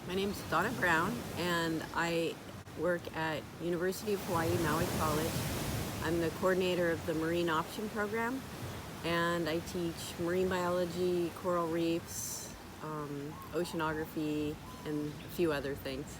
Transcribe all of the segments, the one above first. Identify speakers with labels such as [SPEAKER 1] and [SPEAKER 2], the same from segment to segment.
[SPEAKER 1] My name's Donna Brown, and I work at University of Hawaii, Maui College. I'm the coordinator of the Marine Option Program, and I teach marine biology, coral reefs, oceanography, and a few other things.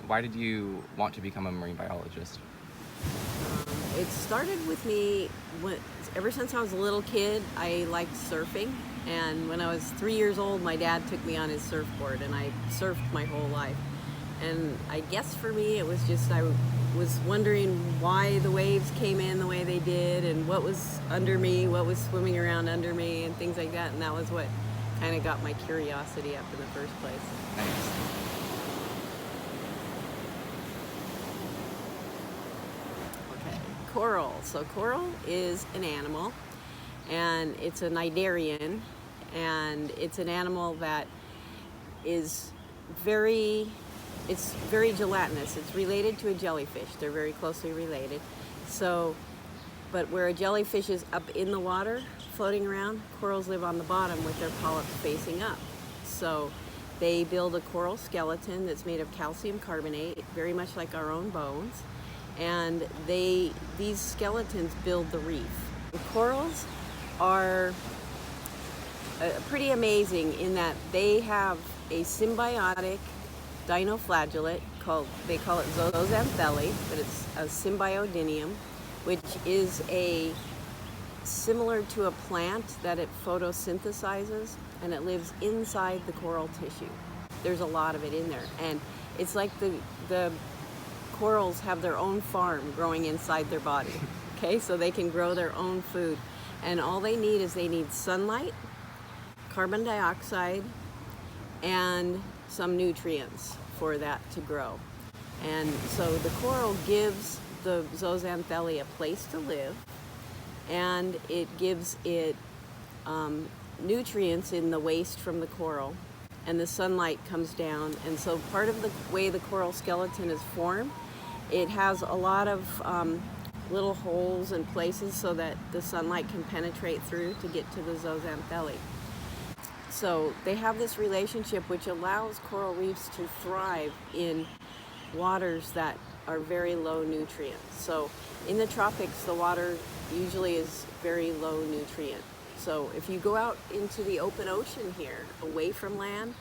[SPEAKER 2] Why did you want to become a marine biologist?
[SPEAKER 1] It started with me ever since I was a little kid. I liked surfing, and when I was 3 years old, my dad took me on his surfboard, and I surfed my whole life. And I guess for me, it was just I was wondering why the waves came in the way they did, and what was under me, what was swimming around under me, and things like that. And that was what kind of got my curiosity up in the first place.
[SPEAKER 2] Thanks.
[SPEAKER 1] Coral. So coral is an animal, and it's a cnidarian, and it's an animal that is very gelatinous. It's related to a jellyfish. They're very closely related. So, but where a jellyfish is up in the water, floating around, corals live on the bottom with their polyps facing up. So they build a coral skeleton that's made of calcium carbonate, very much like our own bones. And these skeletons build the reef. The corals are pretty amazing in that they have a symbiotic dinoflagellate they call it zooxanthellae, but it's a symbiodinium, which is similar to a plant that it photosynthesizes, and it lives inside the coral tissue. There's a lot of it in there, and it's like the corals have their own farm growing inside their body. Okay, so they can grow their own food, and all they need sunlight, carbon dioxide, and some nutrients for that to grow. And so the coral gives the zooxanthellae a place to live, and it gives it nutrients in the waste from the coral, and the sunlight comes down. And so part of the way the coral skeleton is formed, it has a lot of little holes and places so that the sunlight can penetrate through to get to the zooxanthellae. So they have this relationship which allows coral reefs to thrive in waters that are very low nutrients. So in the tropics, the water usually is very low nutrient. So if you go out into the open ocean here, away from land,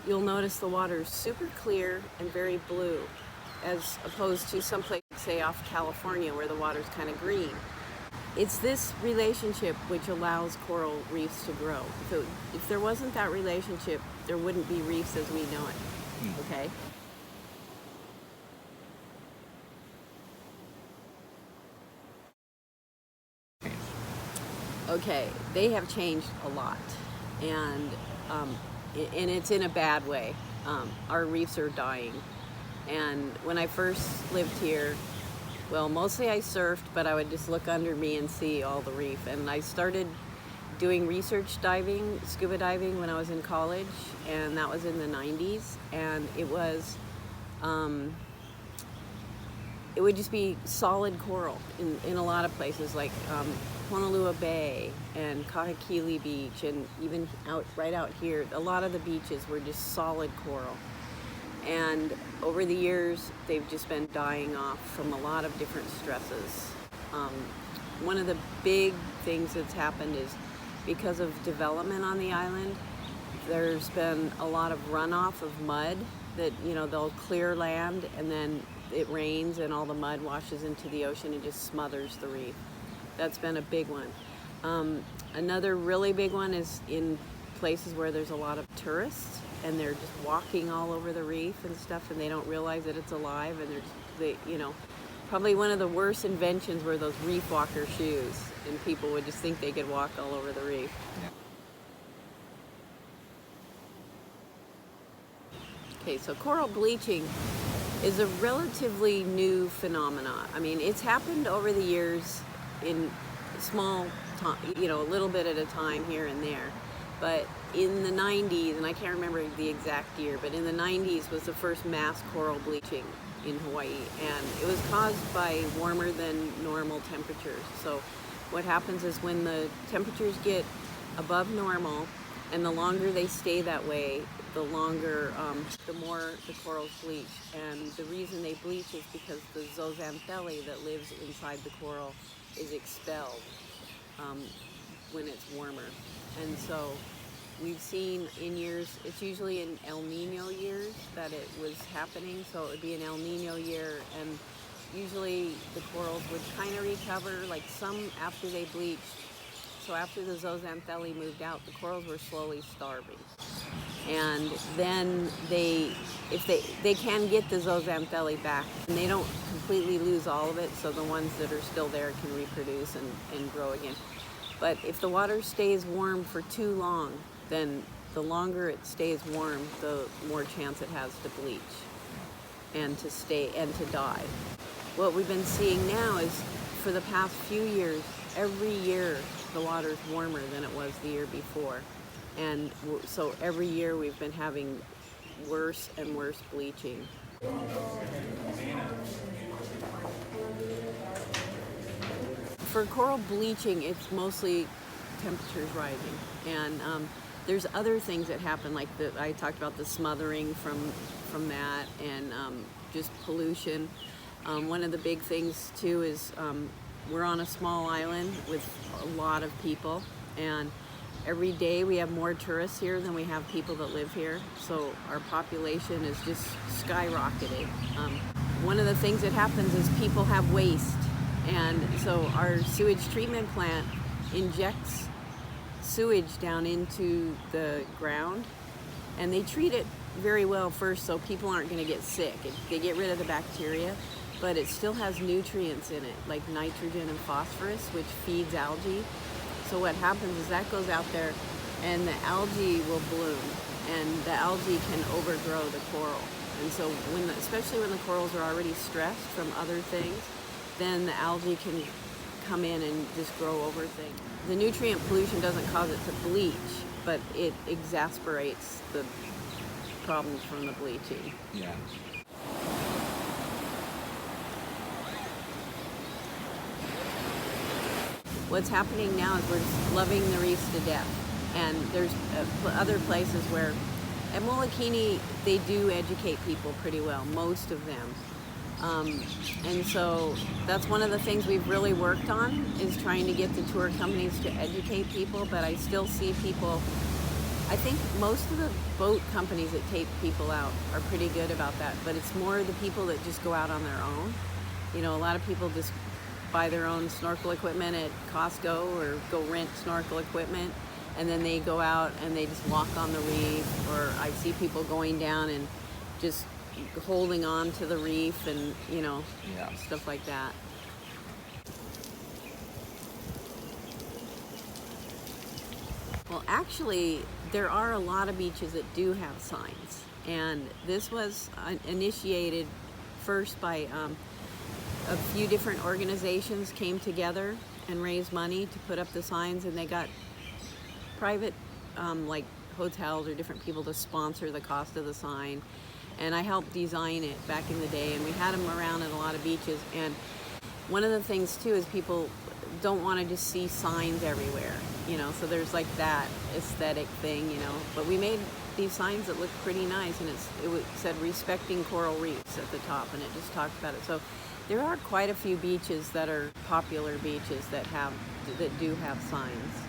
[SPEAKER 1] you'll notice the water is super clear and very blue, as opposed to someplace, say, off California, where the water's kind of green. It's this relationship which allows coral reefs to grow. So if there wasn't that relationship, there wouldn't be reefs as we know it, okay? Okay, they have changed a lot, and it's in a bad way. Our reefs are dying. And when I first lived here, well, mostly I surfed, but I would just look under me and see all the reef. And I started doing research diving, scuba diving, when I was in college, and that was in the 90s. And it would just be solid coral in a lot of places, like Honolulu Bay and Kahekili Beach, and even right out here, a lot of the beaches were just solid coral. And over the years, they've just been dying off from a lot of different stresses. One of the big things that's happened is because of development on the island, there's been a lot of runoff of mud that, they'll clear land, and then it rains and all the mud washes into the ocean and just smothers the reef. That's been a big one. Another really big one is in places where there's a lot of tourists, and they're just walking all over the reef and stuff, and they don't realize that it's alive, and probably one of the worst inventions were those reef walker shoes, and people would just think they could walk all over the reef.
[SPEAKER 2] Yeah.
[SPEAKER 1] Okay, so coral bleaching is a relatively new phenomenon. I mean, it's happened over the years in small, a little bit at a time here and there. But in the 90s, and I can't remember the exact year, but in the 90s was the first mass coral bleaching in Hawaii, and it was caused by warmer than normal temperatures. So what happens is when the temperatures get above normal, And the longer they stay that way, the more the corals bleach. And the reason they bleach is because the zooxanthellae that lives inside the coral is expelled when it's warmer. And so we've seen in years, it's usually in El Nino years that it was happening. So it would be an El Nino year, and usually the corals would kind of recover, like some after they bleached. So after the zooxanthellae moved out, the corals were slowly starving. And then if they can get the zooxanthellae back, and they don't completely lose all of it, so the ones that are still there can reproduce and grow again. But if the water stays warm for too long, then the longer it stays warm, the more chance it has to bleach and to die. What we've been seeing now is, for the past few years, every year the water's warmer than it was the year before. And so every year we've been having worse and worse bleaching. For coral bleaching, it's mostly temperatures rising. And there's other things that happen, like I talked about the smothering from that, and just pollution. One of the big things too is we're on a small island with a lot of people, and every day we have more tourists here than we have people that live here. So our population is just skyrocketing. One of the things that happens is people have waste, and so our sewage treatment plant injects sewage down into the ground, and they treat it very well first so people aren't going to get sick. They get rid of the bacteria, but it still has nutrients in it, like nitrogen and phosphorus, which feeds algae. So what happens is that goes out there, and the algae will bloom, and the algae can overgrow the coral. And so especially when the corals are already stressed from other things, then the algae can come in and just grow over things. The nutrient pollution doesn't cause it to bleach, but it exasperates the problems from the bleaching.
[SPEAKER 2] Yeah.
[SPEAKER 1] What's happening now is we're just loving the reefs to death. And there's other places where, at Molokini, they do educate people pretty well, most of them. And so that's one of the things we've really worked on, is trying to get the tour companies to educate people, but I still see people, I think most of the boat companies that take people out are pretty good about that, but it's more the people that just go out on their own. You know, a lot of people just buy their own snorkel equipment at Costco or go rent snorkel equipment, and then they go out and they just walk on the reef, or I see people going down and just holding on to the reef and, you know, stuff like that. Well, actually, there are a lot of beaches that do have signs, and this was initiated first by a few different organizations came together and raised money to put up the signs, and they got private like hotels or different people to sponsor the cost of the sign, and I helped design it back in the day, and we had them around at a lot of beaches. And one of the things too is people don't want to just see signs everywhere, you know, so there's like that aesthetic thing, you know, but we made these signs that look pretty nice, and it said respecting coral reefs at the top, and it just talked about it. So there are quite a few beaches that are popular beaches that do have signs.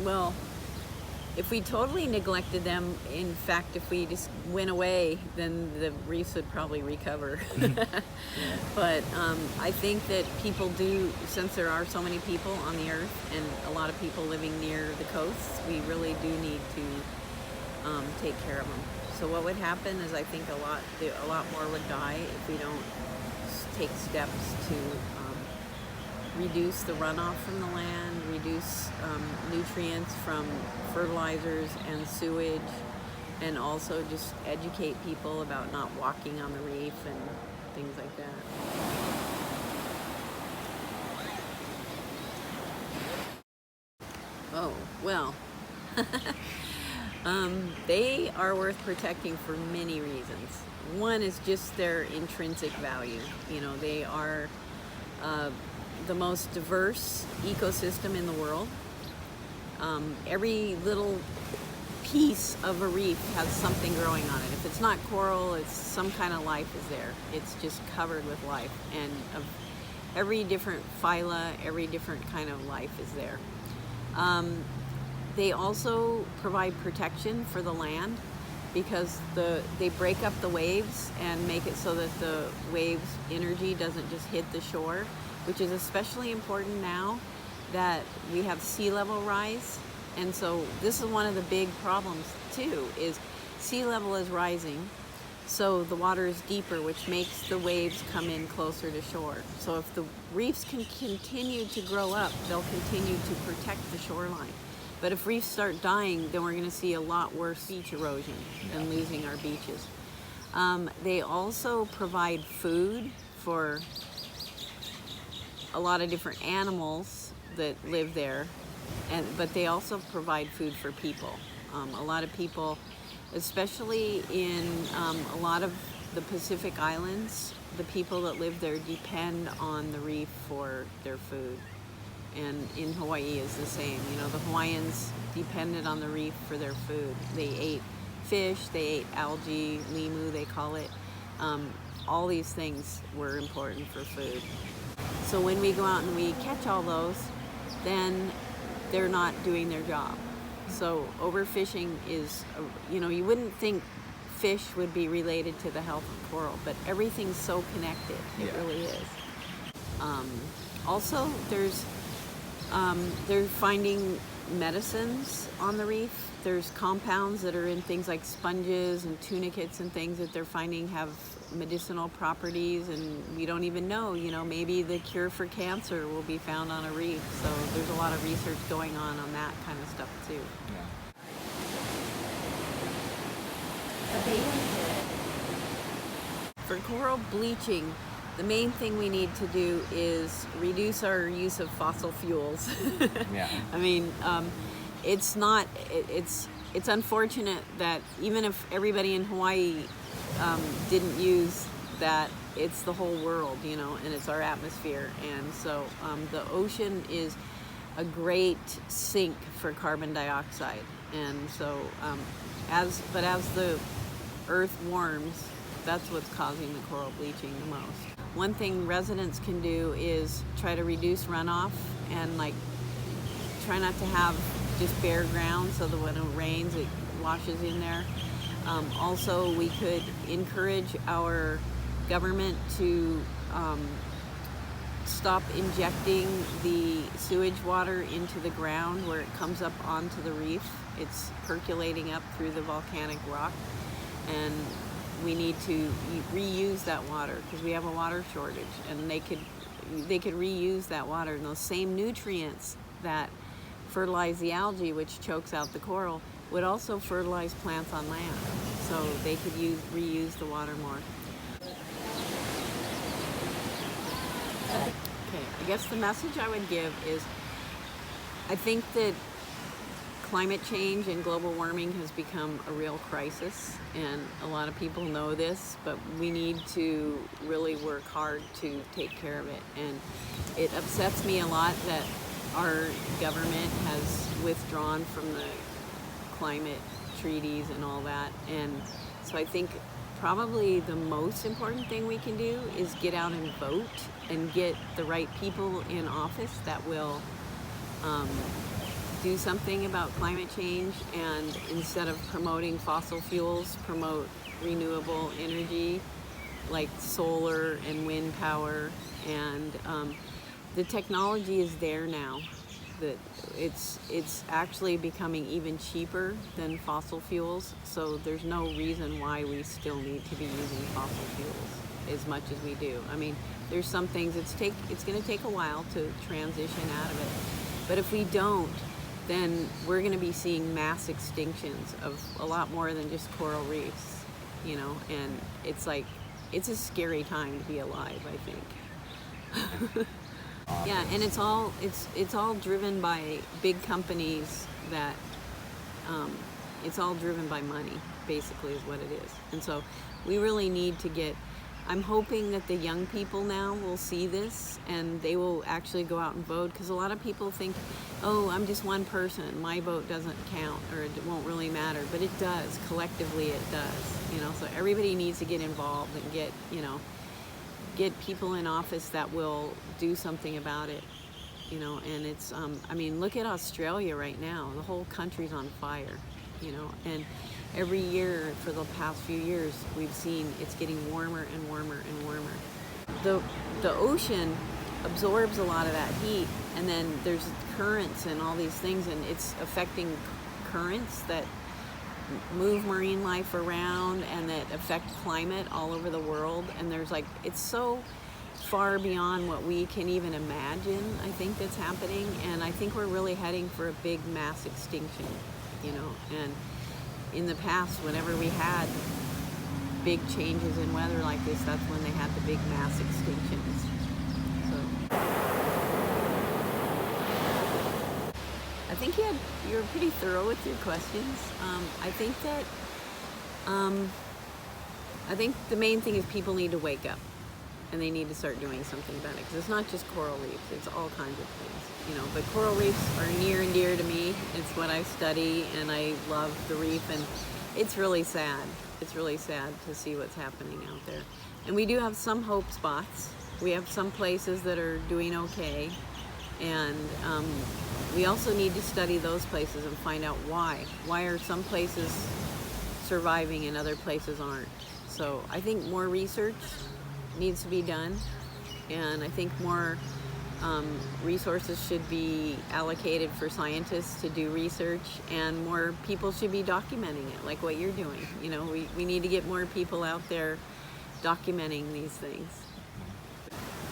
[SPEAKER 1] Well, if we totally neglected them, in fact, if we just went away, then the reefs would probably recover. But I think that people do, since there are so many people on the earth and a lot of people living near the coasts, we really do need to take care of them. So what would happen is, I think a lot more would die if we don't take steps to reduce the runoff from the land, reduce nutrients from fertilizers and sewage, and also just educate people about not walking on the reef and things like that. Oh, well, they are worth protecting for many reasons. One is just their intrinsic value. You know, they are the most diverse ecosystem in the world. Every little piece of a reef has something growing on it. If it's not coral, it's some kind of life is there. It's just covered with life, and of every different phyla, every different kind of life is there. They also provide protection for the land because they break up the waves and make it so that the waves' energy doesn't just hit the shore, which is especially important now that we have sea level rise. And so this is one of the big problems too, is sea level is rising, so the water is deeper, which makes the waves come in closer to shore. So if the reefs can continue to grow up, they'll continue to protect the shoreline. But if reefs start dying, then we're going to see a lot worse beach erosion and losing our beaches. They also provide food for a lot of different animals that live there, but they also provide food for people. A lot of people, especially in a lot of the Pacific Islands, the people that live there depend on the reef for their food. And in Hawaii is the same. You know, the Hawaiians depended on the reef for their food. They ate fish, they ate algae, limu they call it. All these things were important for food. So when we go out and we catch all those, then they're not doing their job. So overfishing is, you know, you wouldn't think fish would be related to the health of coral, but everything's so connected. It really is. Also, they're finding medicines on the reef. There's compounds that are in things like sponges and tunicates and things that they're finding have medicinal properties, and we don't even know, you know, maybe the cure for cancer will be found on a reef. So there's a lot of research going on that kind of stuff too. For coral bleaching, the main thing we need to do is reduce our use of fossil fuels. I mean, it's unfortunate that even if everybody in Hawaii didn't use that, it's the whole world, you know, and it's our atmosphere. And so the ocean is a great sink for carbon dioxide. And so as the earth warms, that's what's causing the coral bleaching the most. One thing residents can do is try to reduce runoff and like try not to have just bare ground so that when it rains it washes in there. Also, we could encourage our government to stop injecting the sewage water into the ground where it comes up onto the reef. It's percolating up through the volcanic rock, and we need to reuse that water because we have a water shortage, and they could reuse that water, and those same nutrients that fertilize the algae, which chokes out the coral, would also fertilize plants on land. So they could reuse the water more. Okay, I guess the message I would give is, I think that climate change and global warming has become a real crisis, and a lot of people know this, but we need to really work hard to take care of it. And it upsets me a lot that our government has withdrawn from the climate treaties and all that. And so I think probably the most important thing we can do is get out and vote and get the right people in office that will do something about climate change, and instead of promoting fossil fuels, promote renewable energy like solar and wind power. And the technology is there now, that it's actually becoming even cheaper than fossil fuels, so there's no reason why we still need to be using fossil fuels as much as we do. I mean, there's some things it's going to take a while to transition out of it, but if we don't, then we're going to be seeing mass extinctions of a lot more than just coral reefs, you know, and it's like, it's a scary time to be alive, I think. Yeah, and it's all driven by big companies that, it's all driven by money, basically, is what it is. And so we really need to get I'm hoping that the young people now will see this and they will actually go out and vote, because a lot of people think, oh, I'm just one person, my vote doesn't count, or it won't really matter, but it does. Collectively it does, so everybody needs to get involved and get people in office that will do something about it. And it's look at Australia right now. The whole country's on fire, and every year for the past few years we've seen it's getting warmer and warmer and warmer. The ocean absorbs a lot of that heat, and then there's currents and all these things, and it's affecting currents that move marine life around and that affect climate all over the world. And it's so far beyond what we can even imagine, I think, that's happening. And I think we're really heading for a big mass extinction, and in the past, whenever we had big changes in weather like this, that's when they had the big mass extinctions. So I think you were pretty thorough with your questions. I think the main thing is people need to wake up, and they need to start doing something about it, because it's not just coral reefs, it's all kinds of things, but coral reefs are near and dear to me. It's what I study, and I love the reef, and it's really sad. It's really sad to see what's happening out there. And we do have some hope spots. We have some places that are doing okay, and we also need to study those places and find out why. Why are some places surviving and other places aren't? So I think more research needs to be done, and I think more resources should be allocated for scientists to do research, and more people should be documenting it, like what you're doing. We need to get more people out there documenting these things.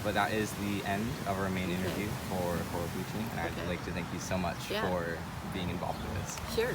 [SPEAKER 2] But that is the end of our main interview for coral bleaching, and I'd like to thank you so much for being involved with this.
[SPEAKER 1] Sure.